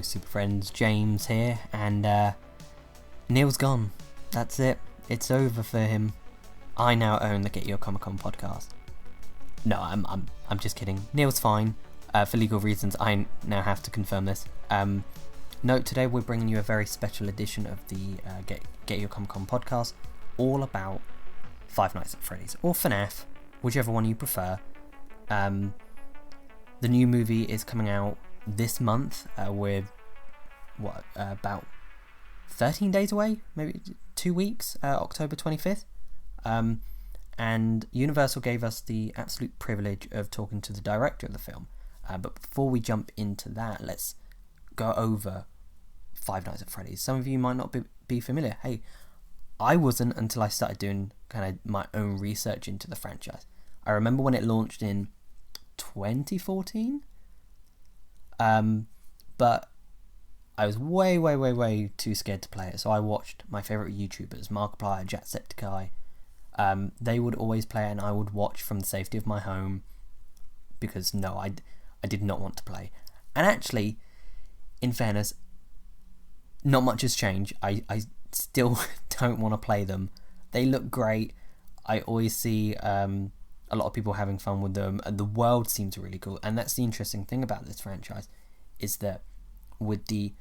super friends, James here, and Neil's gone. That's it. It's over for him. I now own the Get Your Comic Con podcast. No, I'm just kidding. Neil's fine. For legal reasons, I now have to confirm this. Note, today we're bringing you a very special edition of the Get Your Comic Con podcast, all about Five Nights at Freddy's, or FNAF, whichever one you prefer. The new movie is coming out this month. We're about 13 days away, maybe 2 weeks, October 25th. And Universal gave us the absolute privilege of talking to the director of the film. But before we jump into that, let's go over Five Nights at Freddy's. Some of you might not be familiar. Hey, I wasn't until I started doing kind of my own research into the franchise. I remember when it launched in 2014, but I was way too scared to play it, so I watched my favourite YouTubers, Markiplier, Jacksepticeye. They would always play it, and I would watch from the safety of my home, because no, I did not want to play. And actually, in fairness, not much has changed. I still don't want to play them. They look great. I always see a lot of people having fun with them, and the world seems really cool. And that's the interesting thing about this franchise, is that with the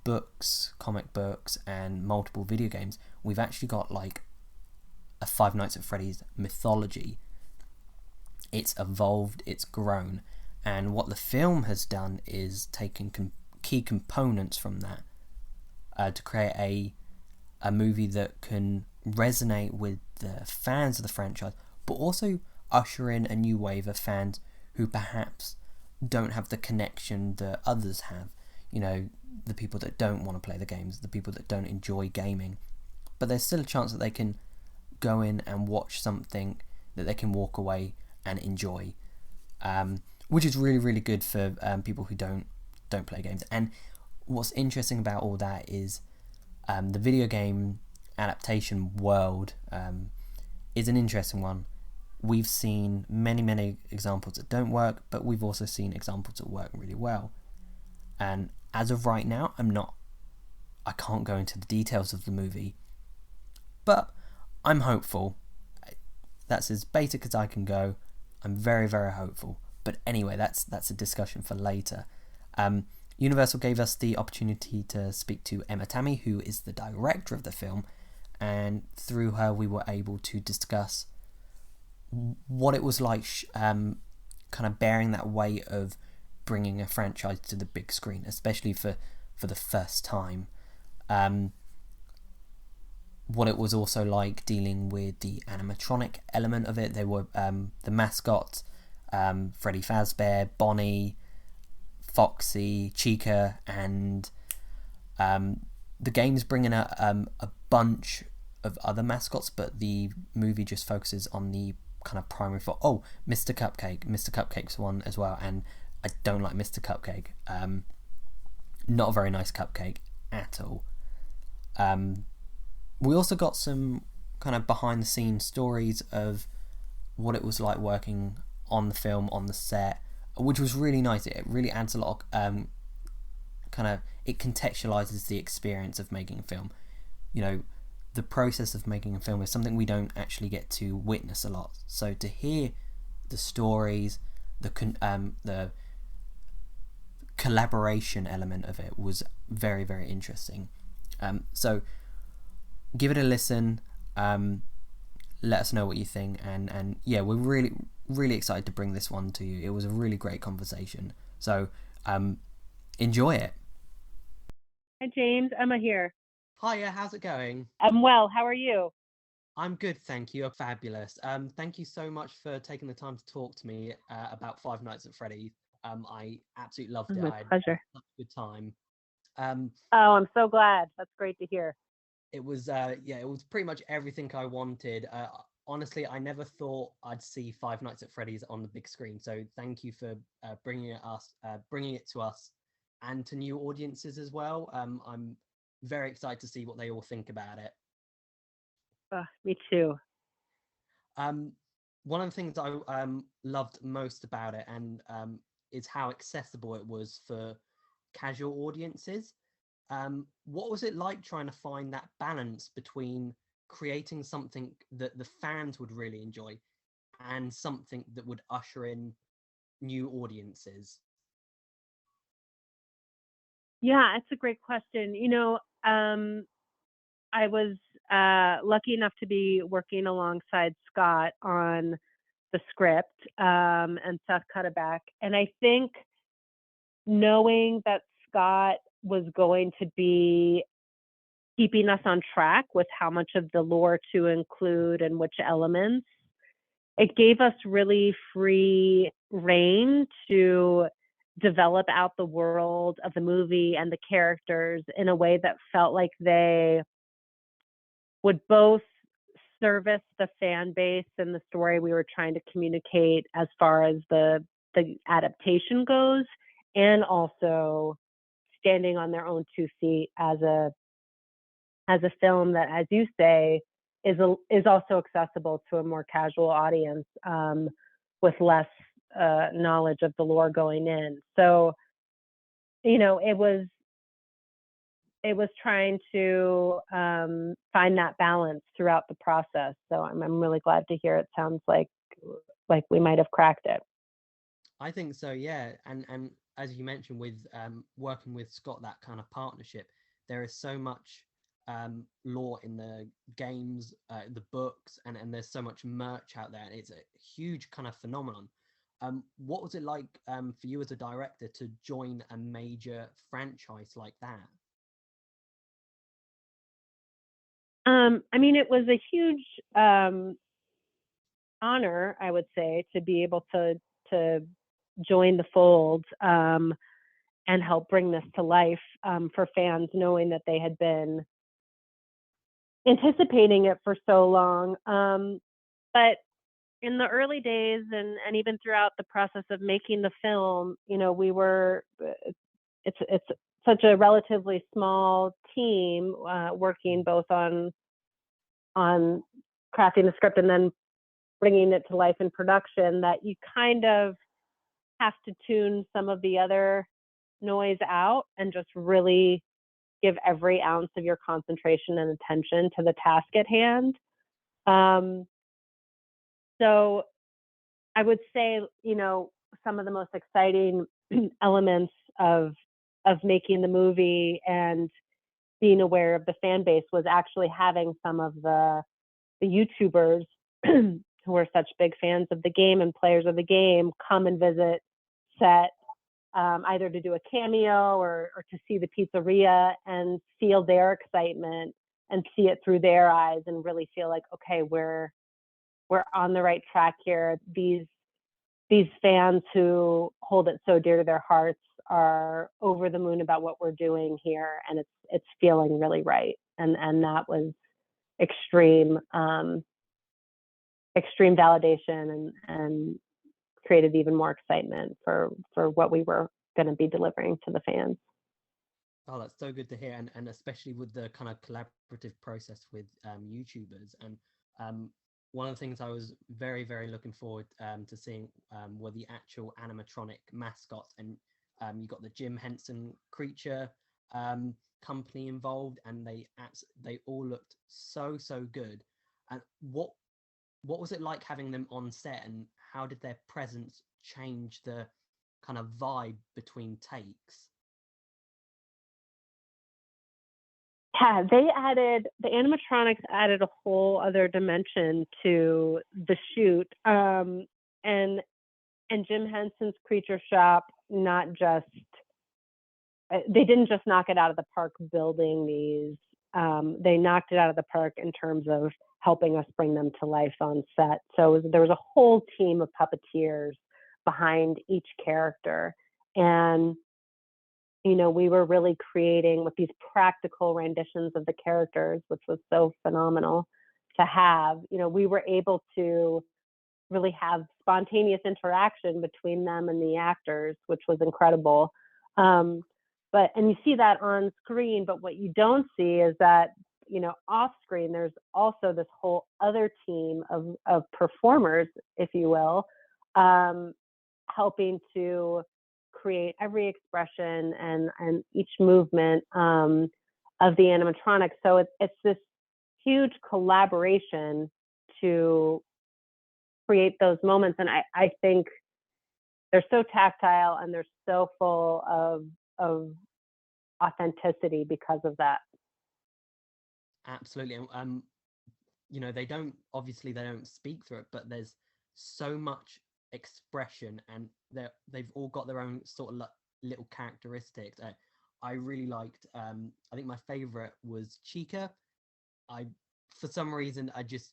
books, comic books, and multiple video games, we've actually got like a Five Nights at Freddy's mythology. It's evolved, it's grown, and what the film has done is taken key components from that to create a movie that can resonate with the fans of the franchise, but also usher in a new wave of fans who perhaps don't have the connection that others have. You know, the people that don't want to play the games, the people that don't enjoy gaming. But there's still a chance that they can go in and watch something that they can walk away and enjoy, which is really good for people who don't play games. And what's interesting about all that is the video game adaptation world is an interesting one. We've seen many examples that don't work, but we've also seen examples that work really well. And as of right now, I can't go into the details of the movie, but I'm hopeful. That's as basic as I can go. I'm very hopeful. But anyway, that's a discussion for later. Universal gave us the opportunity to speak to Emma Tammi, who is the director of the film, and through her we were able to discuss what it was like kind of bearing that weight of bringing a franchise to the big screen, especially for the first time. What it was also like dealing with the animatronic element of it. They were the mascots, Freddy Fazbear, Bonnie, Foxy, Chica, and the game's bringing a bunch of other mascots, but the movie just focuses on the kind of primary Mr. Cupcake. Mr. Cupcake's one as well, and I don't like Mr. Cupcake. Not a very nice cupcake at all. We also got some kind of behind the scenes stories of what it was like working on the film, on the set, which was really nice. It really adds a lot of it contextualizes the experience of making a film. You know, the process of making a film is something we don't actually get to witness a lot. So to hear the stories, the collaboration element of it was very interesting. So give it a listen. Let us know what you think, and yeah, we're really excited to bring this one to you. It was a really great conversation, so enjoy it. Hi James, Emma here. Hiya, how's it going? I'm well, how are you? I'm good, thank you. Fabulous. Thank you so much for taking the time to talk to me about Five Nights at Freddy's. I absolutely loved it. My I had pleasure. such a good time. Oh, I'm so glad. That's great to hear. It was it was pretty much everything I wanted. Honestly, I never thought I'd see Five Nights at Freddy's on the big screen. So thank you for bringing it to us and to new audiences as well. I'm very excited to see what they all think about it. Me too. One of the things I loved most about it and is how accessible it was for casual audiences. What was it like trying to find that balance between creating something that the fans would really enjoy and something that would usher in new audiences? Yeah, it's a great question. I was lucky enough to be working alongside Scott on the script, and Seth Cutterback. And I think knowing that Scott was going to be keeping us on track with how much of the lore to include and which elements, it gave us really free reign to develop out the world of the movie and the characters in a way that felt like they would both service the fan base and the story we were trying to communicate as far as the adaptation goes, and also standing on their own 2 feet as a film that, as you say, is also accessible to a more casual audience, with less knowledge of the lore going in. So, it was trying to find that balance throughout the process. So I'm really glad to hear it sounds like we might have cracked it. I think so, yeah. And as you mentioned, with working with Scott, that kind of partnership, there is so much lore in the games, the books, and there's so much merch out there. It's a huge kind of phenomenon. What was it like for you as a director to join a major franchise like that? I mean, it was a huge honor, I would say, to be able to join the fold, and help bring this to life, for fans, knowing that they had been anticipating it for so long. But in the early days, and even throughout the process of making the film, it's such a relatively small team, working both on crafting the script and then bringing it to life in production, that you kind of have to tune some of the other noise out and just really give every ounce of your concentration and attention to the task at hand. So I would say, some of the most exciting elements of making the movie and being aware of the fan base was actually having some of the YouTubers who are such big fans of the game and players of the game come and visit set, either to do a cameo or to see the pizzeria and feel their excitement and see it through their eyes and really feel like, okay, we're on the right track here. These fans who hold it so dear to their hearts are over the moon about what we're doing here, and it's feeling really right. And that was extreme validation, and created even more excitement for what we were going to be delivering to the fans. Oh, that's so good to hear, and especially with the kind of collaborative process with YouTubers. And one of the things I was very, very looking forward to seeing were the actual animatronic mascots, and you got the Jim Henson creature company involved, and they all looked so good. And what was it like having them on set, and how did their presence change the kind of vibe between takes? Yeah, the animatronics added a whole other dimension to the shoot. And Jim Henson's Creature Shop, they didn't just knock it out of the park building these. They knocked it out of the park in terms of helping us bring them to life on set. So there was a whole team of puppeteers behind each character. And we were really creating with these practical renditions of the characters, which was so phenomenal to have. We were able to really have spontaneous interaction between them and the actors, which was incredible. And you see that on screen, but what you don't see is that, off screen, there's also this whole other team of performers, if you will, helping to recreate every expression and each movement of the animatronics. So it's this huge collaboration to create those moments. And I think they're so tactile and they're so full of authenticity because of that. Absolutely. They don't speak through it, but there's so much expression, and they've all got their own sort of little characteristics. I really liked. I think my favorite was Chica. For some reason, I just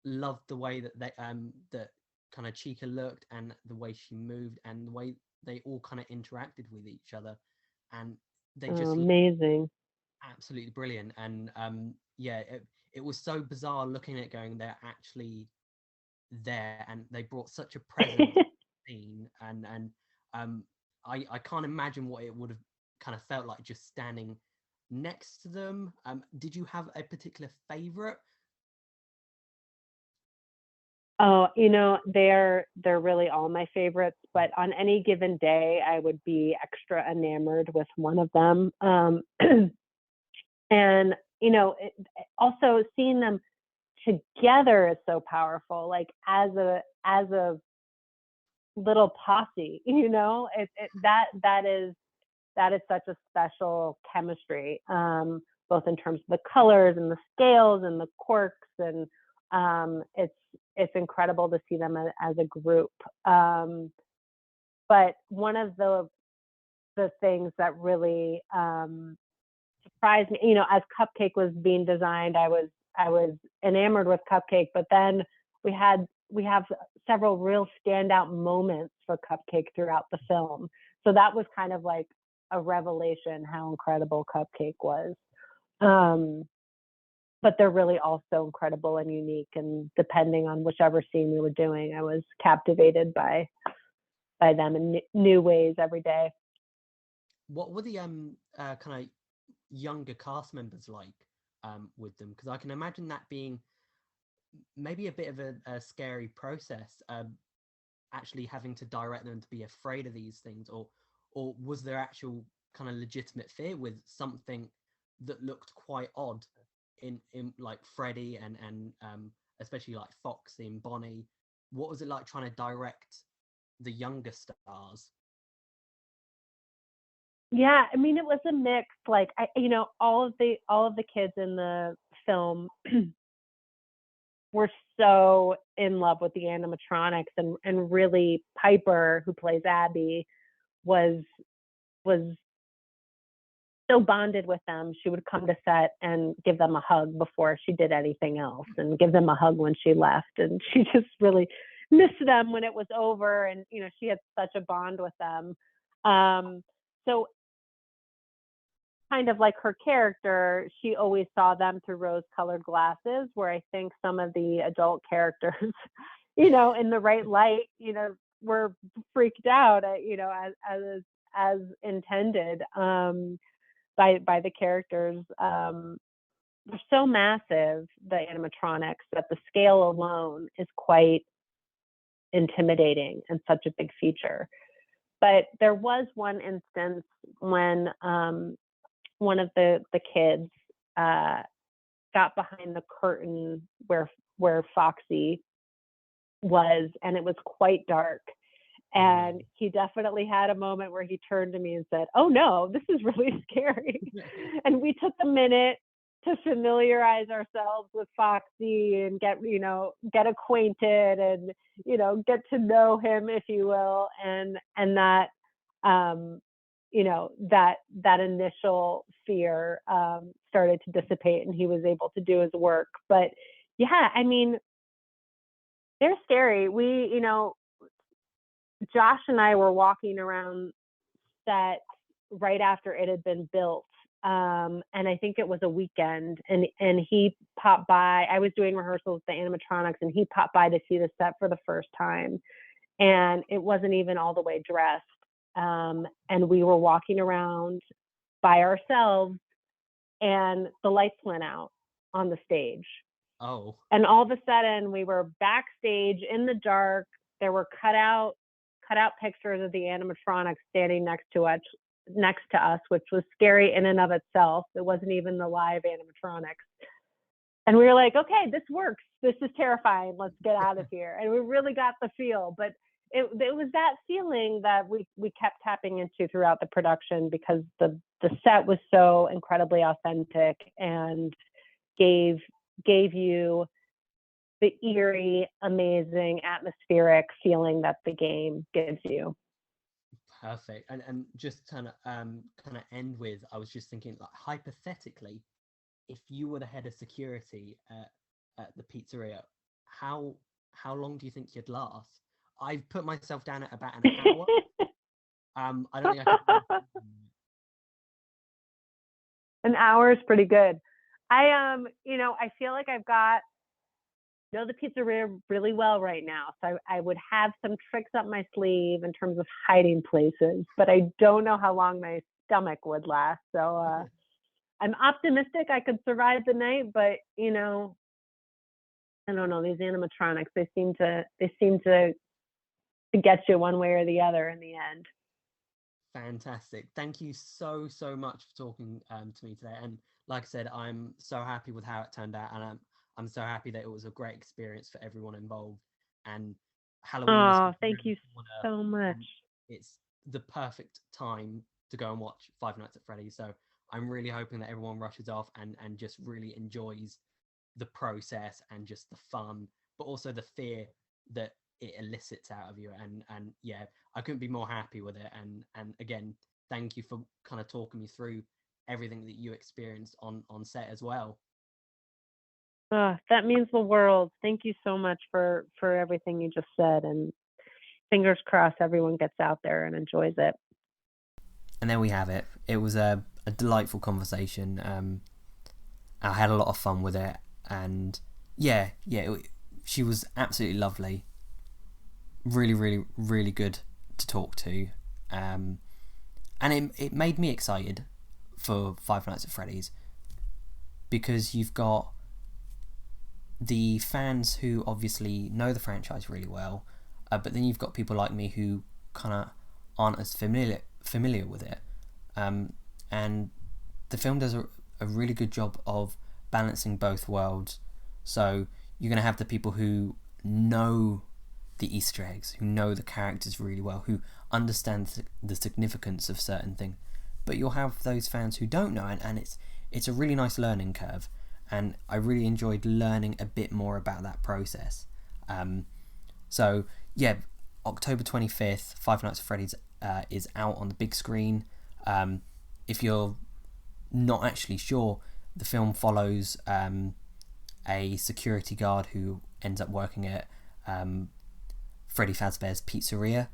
loved the way that that kind of Chica looked, and the way she moved, and the way they all kind of interacted with each other, and they just amazing, absolutely brilliant. And it was so bizarre looking at it, going, they're actually there, and they brought such a presence to the scene, and I can't imagine what it would have kind of felt like just standing next to them. Did you have a particular favorite? Oh, they're really all my favorites, but on any given day, I would be extra enamored with one of them. And also seeing them together is so powerful. Like as a little posse, that is such a special chemistry, both in terms of the colors and the scales and the quirks, and it's incredible to see them as a group. But one of the things that really surprised me, as Cupcake was being designed, I was enamored with Cupcake, but then we have several real standout moments for Cupcake throughout the film. So that was kind of like a revelation how incredible Cupcake was. But they're really also incredible and unique, and depending on whichever scene we were doing, I was captivated by them in new ways every day. What were the kind of younger cast members like with them? Because I can imagine that being maybe a bit of a scary process, actually having to direct them to be afraid of these things, or was there actual kind of legitimate fear with something that looked quite odd in like Freddy and especially like Foxy and Bonnie? What was it like trying to direct the younger stars? Yeah, I mean, it was a mix. Like all of the kids in the film were so in love with the animatronics, and really Piper, who plays Abby, was so bonded with them. She would come to set and give them a hug before she did anything else, and give them a hug when she left. And she just really missed them when it was over. And she had such a bond with them. So kind of like her character, she always saw them through rose-colored glasses, where I think some of the adult characters, in the right light, were freaked out, as intended by the characters. They're so massive, the animatronics, that the scale alone is quite intimidating and such a big feature. But there was one instance when one of the kids got behind the curtain where Foxy was, and it was quite dark. And he definitely had a moment where he turned to me and said, "Oh no, this is really scary." And we took a minute to familiarize ourselves with Foxy and get acquainted, and get to know him, if you will, and that that initial fear started to dissipate, and he was able to do his work. But yeah, I mean, they're scary. Josh and I were walking around set right after it had been built. And I think it was a weekend, and he popped by. I was doing rehearsals with the animatronics, and he popped by to see the set for the first time. And it wasn't even all the way dressed. And we were walking around by ourselves, and the lights went out on the stage. Oh. And all of a sudden we were backstage in the dark. There were cutout cut out pictures of the animatronics standing next to us, which was scary in and of itself. It wasn't even the live animatronics. And we were like, okay, this works. This is terrifying. Let's get out of here. And we really got the feel. But it was that feeling that we kept tapping into throughout the production, because the set was so incredibly authentic and gave you the eerie, amazing, atmospheric feeling that the game gives you. Perfect. And just kind of end with, I was just thinking, like, hypothetically, if you were the head of security at the pizzeria, how long do you think you'd last? I've put myself down at about an hour. I don't think I could. An hour is pretty good. I feel like I've know the pizzeria really well right now. So I would have some tricks up my sleeve in terms of hiding places, but I don't know how long my stomach would last. So I'm optimistic I could survive the night, but I don't know, these animatronics, they seem to get you one way or the other in the end. Fantastic. Thank you so much for talking to me today. And like I said, I'm so happy with how it turned out, and I'm so happy that it was a great experience for everyone involved. And Halloween. Oh, thank you so much. It's the perfect time to go and watch Five Nights at Freddy's. So I'm really hoping that everyone rushes off and just really enjoys the process and just the fun, but also the fear that it elicits out of you. And yeah, I couldn't be more happy with it. And again, thank you for kind of talking me through everything that you experienced on set as well. That means the world. Thank you so much for everything you just said, and fingers crossed everyone gets out there and enjoys it. And there we have it. It was a delightful conversation. I had a lot of fun with it, and she was absolutely lovely. Really, really, really good to talk to, and it made me excited for Five Nights at Freddy's, because you've got the fans who obviously know the franchise really well, but then you've got people like me who kind of aren't as familiar with it, and the film does a really good job of balancing both worlds. So you're going to have the people who know the Easter eggs, who know the characters really well, who understand the significance of certain things, but you'll have those fans who don't know, and it's a really nice learning curve. And I really enjoyed learning a bit more about that process. So yeah, October 25th, Five Nights at Freddy's is out on the big screen. If you're not actually sure, the film follows a security guard who ends up working at Freddy Fazbear's Pizzeria,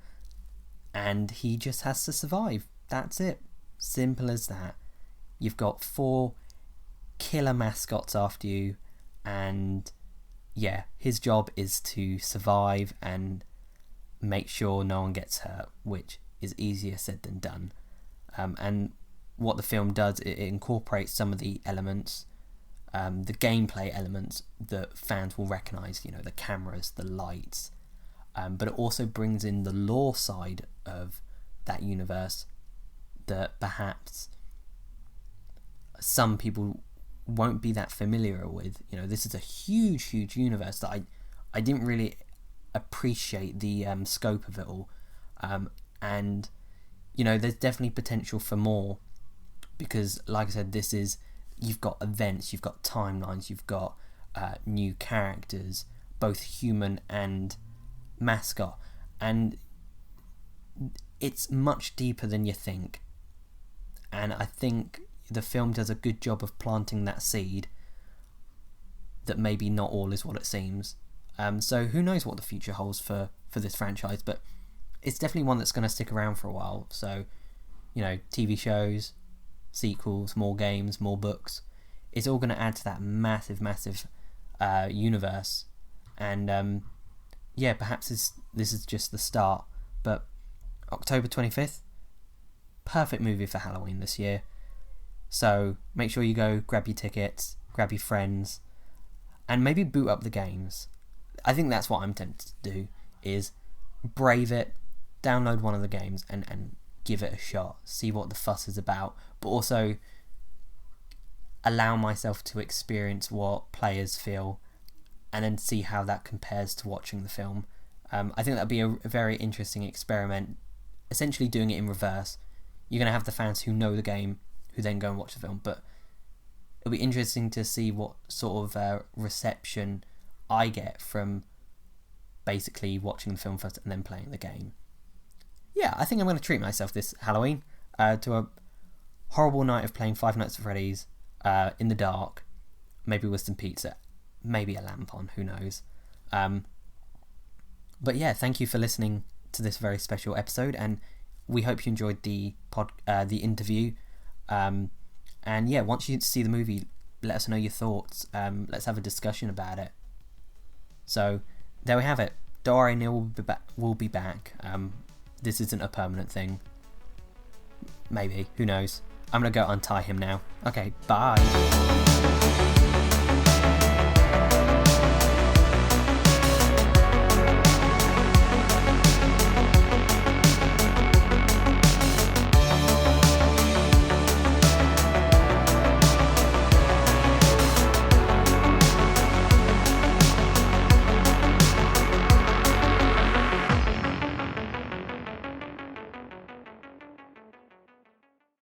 and he just has to survive. That's it. Simple as that. You've got 4 killer mascots after you, and yeah, his job is to survive and make sure no one gets hurt, which is easier said than done. And what the film does, it incorporates some of the elements, the gameplay elements that fans will recognise, the cameras, the lights, but it also brings in the lore side of that universe that perhaps some people won't be that familiar with. This is a huge universe that I didn't really appreciate the scope of it all, and there's definitely potential for more, because like I said, you've got events, you've got timelines, you've got new characters, both human and mascot, and it's much deeper than you think. And I think the film does a good job of planting that seed that maybe not all is what it seems. So who knows what the future holds for this franchise, but it's definitely one that's going to stick around for a while. So, TV shows, sequels, more games, more books, it's all going to add to that massive universe. And perhaps this is just the start. But October 25th, perfect movie for Halloween this year. So make sure you go grab your tickets, grab your friends, and maybe boot up the games. I think that's what I'm tempted to do, is brave it, download one of the games and give it a shot, see what the fuss is about, but also allow myself to experience what players feel and then see how that compares to watching the film. I think that'd be a very interesting experiment, essentially doing it in reverse. You're going to have the fans who know the game who then go and watch the film, but it'll be interesting to see what sort of reception I get from basically watching the film first and then playing the game. Yeah, I think I'm going to treat myself this Halloween to a horrible night of playing Five Nights at Freddy's in the dark, maybe with some pizza, maybe a lamp on, who knows. But yeah, thank you for listening to this very special episode, and we hope you enjoyed the interview. And yeah, once you see the movie, let us know your thoughts. Let's have a discussion about it. So there we have it. Don't worry, Neil will be back. This isn't a permanent thing. Maybe, who knows? I'm gonna go untie him now. Okay, bye.